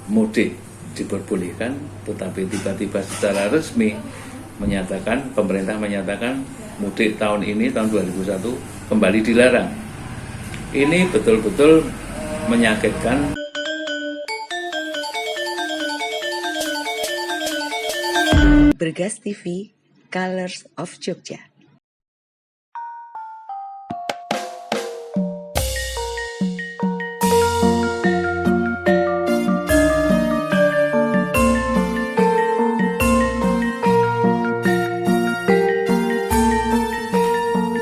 mudik diperbolehkan, tetapi tiba-tiba secara resmi menyatakan, pemerintah menyatakan mudik tahun ini, tahun 2021 kembali dilarang. Ini betul-betul menyakitkan. Bergas TV, Colors of Jogja.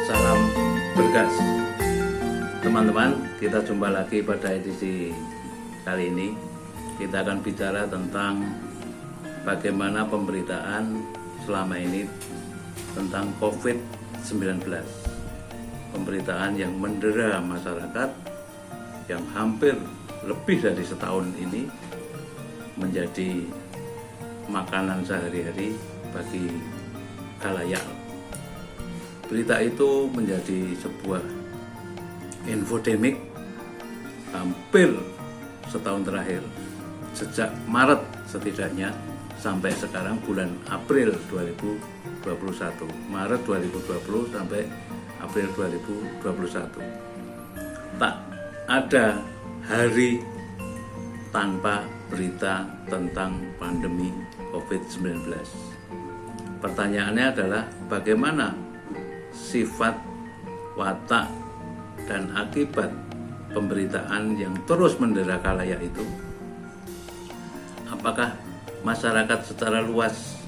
Salam Bergas. Teman-teman, kita jumpa lagi pada edisi kali ini. Kita akan bicara tentang bagaimana pemberitaan selama ini tentang COVID-19. Pemberitaan yang mendera masyarakat yang hampir lebih dari setahun ini menjadi makanan sehari-hari bagi khalayak. Berita itu menjadi sebuah infodemik hampir setahun terakhir, sejak Maret setidaknya sampai sekarang bulan April 2021. Maret 2020 sampai April 2021. Tak ada hari tanpa berita tentang pandemi COVID-19. Pertanyaannya adalah bagaimana sifat, watak, dan akibat pemberitaan yang terus mendera khalayak itu? Apakah masyarakat secara luas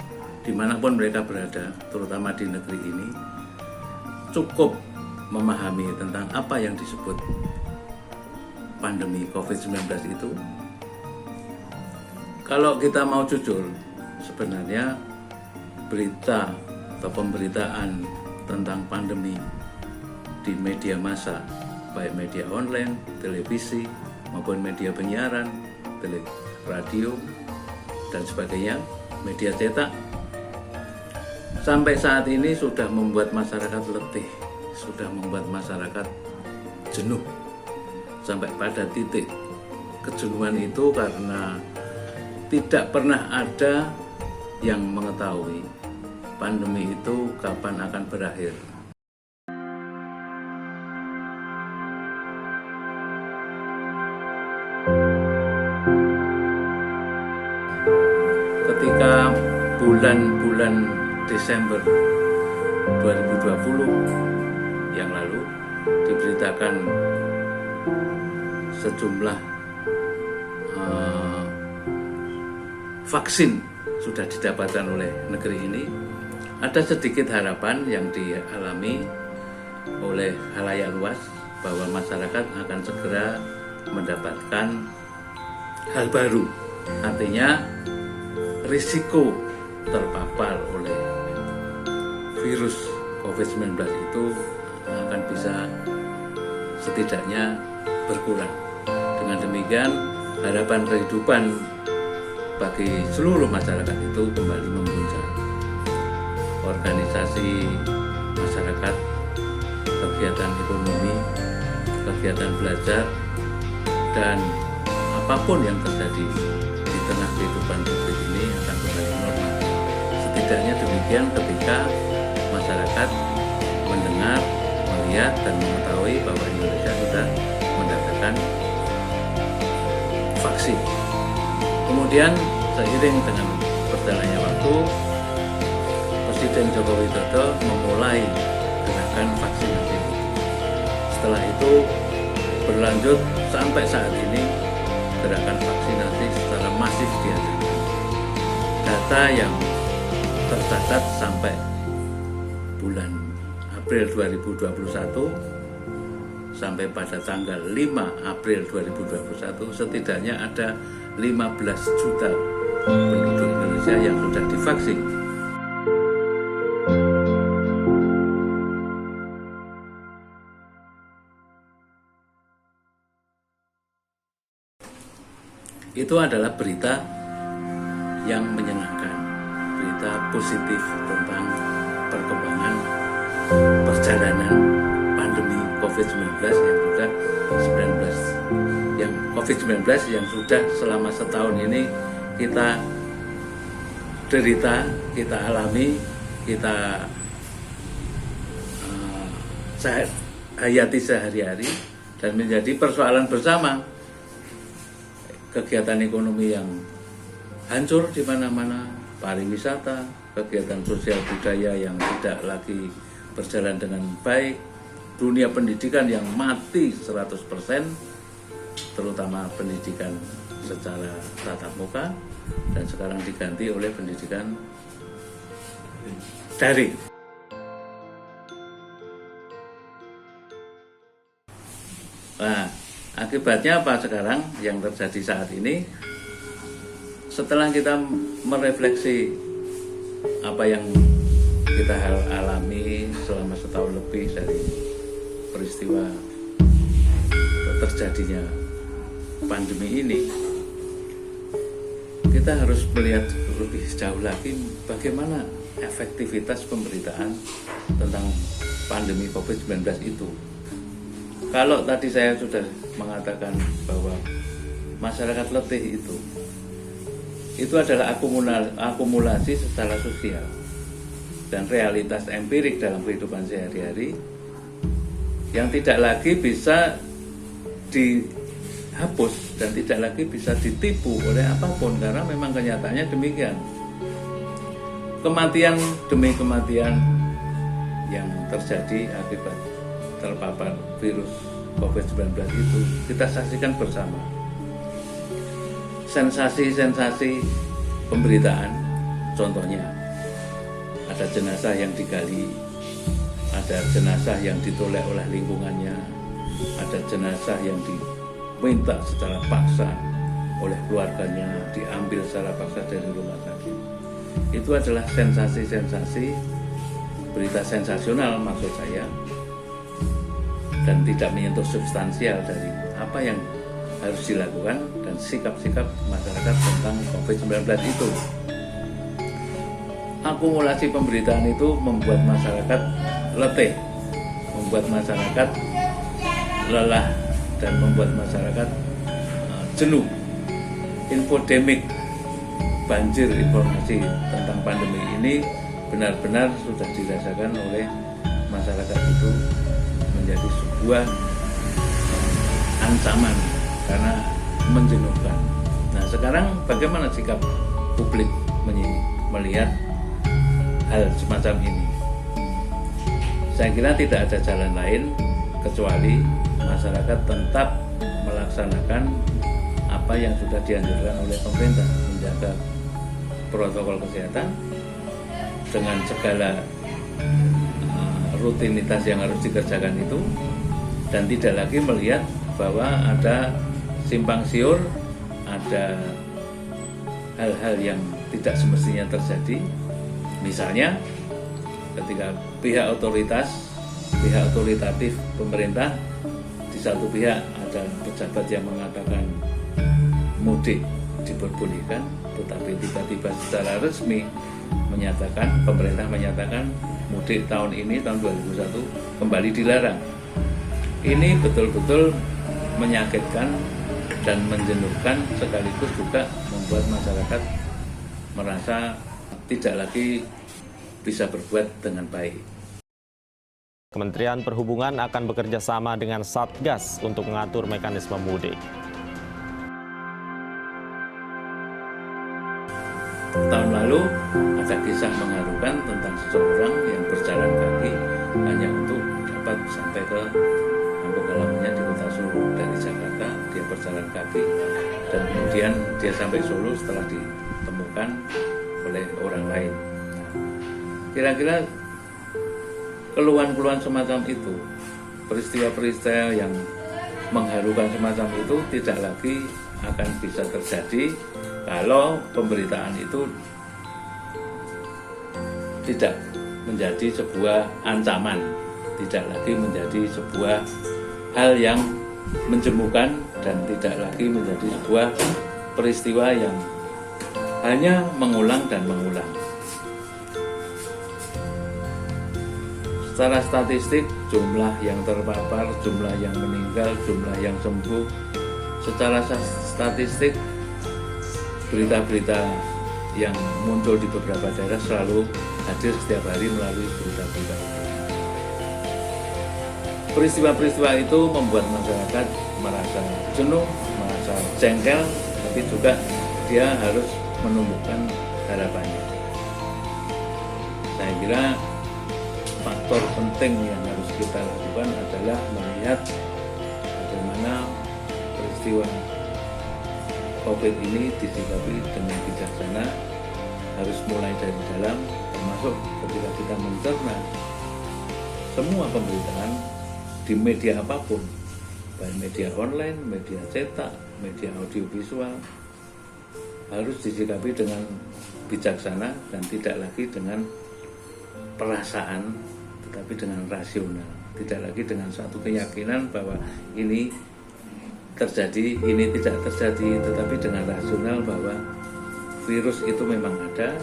dimanapun mereka berada, terutama di negeri ini, cukup memahami tentang apa yang disebut pandemi COVID-19 itu? Kalau kita mau jujur, sebenarnya berita atau pemberitaan tentang pandemi di media massa, baik media online, televisi, maupun media penyiaran, radio, dan sebagainya, media cetak, sampai saat ini sudah membuat masyarakat letih, sudah membuat masyarakat jenuh, sampai pada titik kejenuhan itu karena tidak pernah ada yang mengetahui pandemi itu kapan akan berakhir. Ketika bulan-bulan Desember 2020 yang lalu diberitakan sejumlah vaksin sudah didapatkan oleh negeri ini, ada sedikit harapan yang dialami oleh khalayak luas bahwa masyarakat akan segera mendapatkan hal baru. Artinya risiko terpapar oleh virus COVID-19 itu akan bisa setidaknya berkurang. Dengan demikian, harapan kehidupan bagi seluruh masyarakat itu kembali memuncak. Organisasi masyarakat, kegiatan ekonomi, kegiatan belajar, dan apapun yang terjadi di tengah kehidupan publik ini akan kembali normal. Setidaknya demikian ketika masyarakat mendengar, melihat, dan mengetahui bahwa Indonesia sudah mendapatkan vaksin. Kemudian seiring dengan berjalannya waktu, Presiden Joko Widodo memulai gerakan vaksinasi. Setelah itu berlanjut sampai saat ini gerakan vaksinasi secara masif diadakan. Data yang tercatat sampai bulan April 2021 sampai pada tanggal 5 April 2021 setidaknya ada 15 juta penduduk Indonesia yang sudah divaksin. Itu adalah berita yang menyenangkan, berita positif tentang perkembangan perjalanan pandemi COVID-19 yang sudah 19 yang COVID-19 yang sudah selama setahun ini kita derita, kita alami, kita hayati sehari-hari dan menjadi persoalan bersama. Kegiatan ekonomi yang hancur di mana-mana, pariwisata, kegiatan sosial budaya yang tidak lagi berjalan dengan baik, dunia pendidikan yang mati 100%, terutama pendidikan secara tatap muka, dan sekarang diganti oleh pendidikan daring. Nah, akibatnya apa sekarang yang terjadi saat ini? Setelah kita merefleksi apa yang kita alami selama setahun lebih dari peristiwa terjadinya pandemi ini, kita harus melihat lebih jauh lagi bagaimana efektivitas pemberitaan tentang pandemi COVID-19 itu. Kalau tadi saya sudah mengatakan bahwa masyarakat letih itu adalah akumulasi secara sosial dan realitas empirik dalam kehidupan sehari-hari yang tidak lagi bisa dihapus dan tidak lagi bisa ditipu oleh apapun, karena memang kenyataannya demikian. Kematian demi kematian yang terjadi akibat terpapar virus COVID-19 itu kita saksikan bersama. Sensasi-sensasi pemberitaan, contohnya ada jenazah yang digali, ada jenazah yang ditolak oleh lingkungannya, ada jenazah yang diminta secara paksa oleh keluarganya, diambil secara paksa dari rumah sakit. Itu adalah sensasi-sensasi, berita sensasional maksud saya, dan tidak menyentuh substansial dari apa yang harus dilakukan dan sikap-sikap masyarakat tentang COVID-19 itu. Akumulasi pemberitaan itu membuat masyarakat letih, membuat masyarakat lelah, dan membuat masyarakat jenuh. Infodemik, banjir informasi tentang pandemi ini benar-benar sudah dirasakan oleh masyarakat itu menjadi sebuah ancaman karena menjenuhkan. Nah, sekarang bagaimana sikap publik melihat hal semacam ini? Saya kira tidak ada jalan lain kecuali masyarakat tetap melaksanakan apa yang sudah dianjurkan oleh pemerintah, menjaga protokol kesehatan dengan segala rutinitas yang harus dikerjakan itu, dan tidak lagi melihat bahwa ada simpang siur, ada hal-hal yang tidak semestinya terjadi. Misalnya ketika pihak otoritatif pemerintah, di satu pihak ada pejabat yang mengatakan mudik diperbolehkan, tetapi tiba-tiba secara resmi pemerintah menyatakan mudik tahun ini, tahun 2021 kembali dilarang. Ini betul-betul menyakitkan dan menjenuhkan, sekaligus juga membuat masyarakat merasa tidak lagi bisa berbuat dengan baik. Kementerian Perhubungan akan bekerja sama dengan Satgas untuk mengatur mekanisme mudik. Tahun lalu ada kisah mengharukan tentang seseorang yang berjalan kaki hanya untuk dapat sampai ke kampung halamannya di kota Solo. Dari Jakarta dia berjalan kaki dan kemudian dia sampai Solo setelah ditemukan oleh orang lain. Kira-kira keluhan-keluhan semacam itu, peristiwa-peristiwa yang mengharukan semacam itu tidak lagi akan bisa terjadi kalau pemberitaan itu tidak menjadi sebuah ancaman, tidak lagi menjadi sebuah hal yang menjemukan, dan tidak lagi menjadi sebuah peristiwa yang hanya mengulang dan mengulang. Secara statistik, jumlah yang terpapar, jumlah yang meninggal, jumlah yang sembuh Secara statistik, berita-berita yang muncul di beberapa daerah selalu hadir setiap hari melalui berita-berita. Peristiwa-peristiwa itu membuat masyarakat merasa jenuh, merasa jengkel, tapi juga dia harus menumbuhkan harapannya. Saya kira faktor penting yang harus kita lakukan adalah melihat bagaimana peristiwa COVID ini disikapi dengan bijaksana, harus mulai dari dalam, termasuk ketika kita mencerna semua pemberitaan di media apapun, baik media online, media cetak, media audiovisual, harus disikapi dengan bijaksana dan tidak lagi dengan perasaan, tetapi dengan rasional, tidak lagi dengan suatu keyakinan bahwa ini terjadi, ini tidak terjadi, tetapi dengan rasional bahwa virus itu memang ada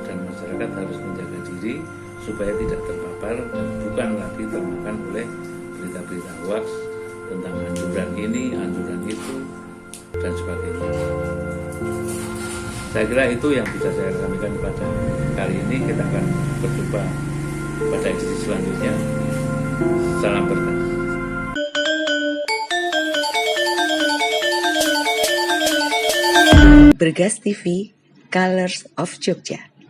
dan masyarakat harus menjaga diri supaya tidak terpapar dan bukan lagi termakan oleh berita-berita hoax tentang anjuran ini, anjuran itu, dan sebagainya. Saya kira itu yang bisa saya sampaikan pada kali ini. Kita akan berjumpa pada edisi selanjutnya. Salam berkah. Bergas TV, Colors of Jogja.